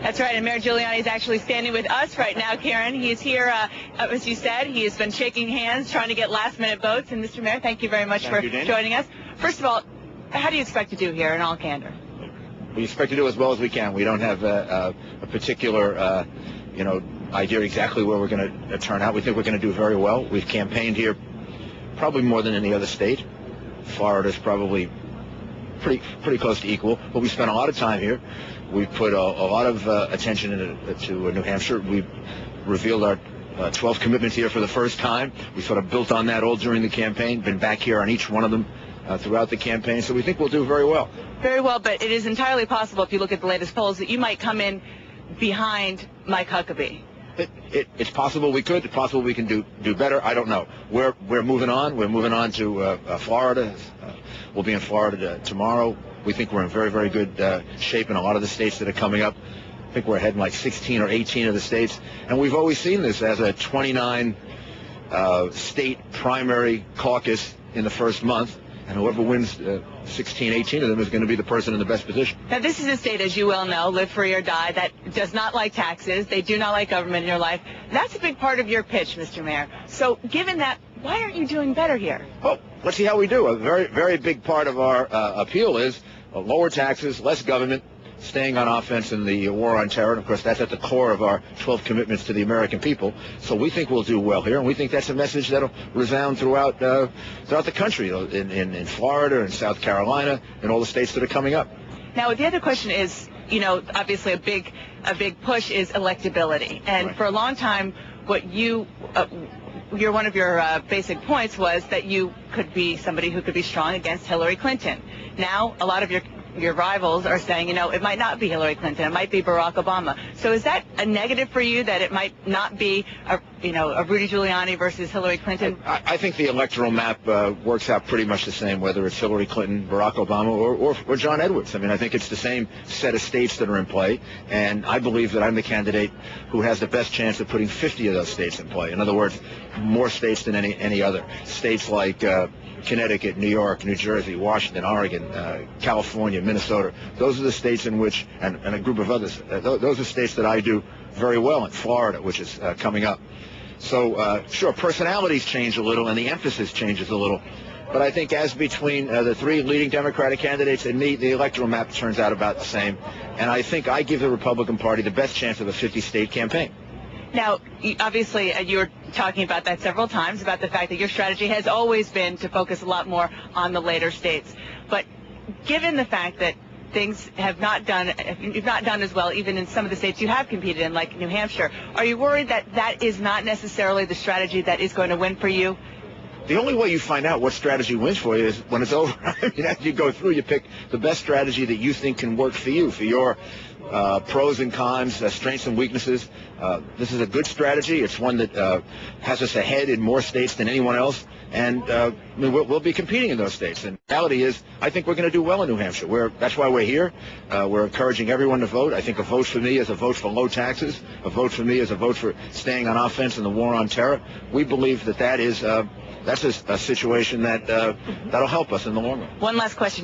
That's right, and Mayor Giuliani is actually standing with us right now, Karen. He is here, as you said, he has been shaking hands, trying to get last-minute votes. And, Mr. Mayor, thank you very much for joining us. First of all, how do you expect to do here in all candor? We expect to do as well as we can. We don't have a particular, idea exactly where we're going to turn out. We think we're going to do very well. We've campaigned here probably more than any other state. Florida's probably pretty close to equal, but we spent a lot of time here. We put a lot of attention to New Hampshire. We revealed our 12 commitments here for the first time. We sort of built on that all during the campaign, been back here on each one of them throughout the campaign, so we think we'll do very well. Very well, but it is entirely possible, if you look at the latest polls, that you might come in behind Mike Huckabee. It's possible we could. It's possible we can do better. I don't know. We're moving on. We're moving on to Florida. We'll be in Florida tomorrow. We think we're in very, very good shape in a lot of the states that are coming up. I think we're ahead in like 16 or 18 of the states. And we've always seen this as a 29 state primary caucus in the first month. And whoever wins 16, 18 of them is going to be the person in the best position. Now, this is a state, as you well know, live free or die, that does not like taxes. They do not like government in your life. That's a big part of your pitch, Mr. Mayor. So given that, why aren't you doing better here? Well, let's see how we do. A very, very big part of our appeal is lower taxes, less government, staying on offense in the war on terror. And, of course, that's at the core of our 12 commitments to the American people. So we think we'll do well here, and we think that's a message that'll resound throughout the country, in Florida and South Carolina and all the states that are coming up. Now, the other question is, obviously a big push is electability. And right. For a long time, what one of your basic points was that you could be somebody who could be strong against Hillary Clinton. Now, a lot of your rivals are saying, it might not be Hillary Clinton, it might be Barack Obama. So is that a negative for you, that it might not be a Rudy Giuliani versus Hillary Clinton? I think the electoral map works out pretty much the same, whether it's Hillary Clinton, Barack Obama, or John Edwards. I mean, I think it's the same set of states that are in play, and I believe that I'm the candidate who has the best chance of putting 50 of those states in play. In other words, more states than any other. States like Connecticut, New York, New Jersey, Washington, Oregon, California, Minnesota. Those are the states in which, and a group of others, those are states that I do very well in. Florida, which is coming up. So, sure, personalities change a little and the emphasis changes a little. But I think as between the three leading Democratic candidates and me, the electoral map turns out about the same. And I think I give the Republican Party the best chance of a 50-state campaign. Now, obviously, you were talking about that several times, about the fact that your strategy has always been to focus a lot more on the later states. But given the fact that things you've not done as well, even in some of the states you have competed in, like New Hampshire, are you worried that that is not necessarily the strategy that is going to win for you? The only way you find out what strategy wins for you is when it's over. I mean, as you go through, you pick the best strategy that you think can work for you, for your pros and cons, strengths and weaknesses. This is a good strategy. It's one that has us ahead in more states than anyone else. And we'll be competing in those states. And the reality is, I think we're going to do well in New Hampshire. That's why we're here. We're encouraging everyone to vote. I think a vote for me is a vote for low taxes. A vote for me is a vote for staying on offense in the war on terror. We believe that that's a situation that'll help us in the long run. One last question.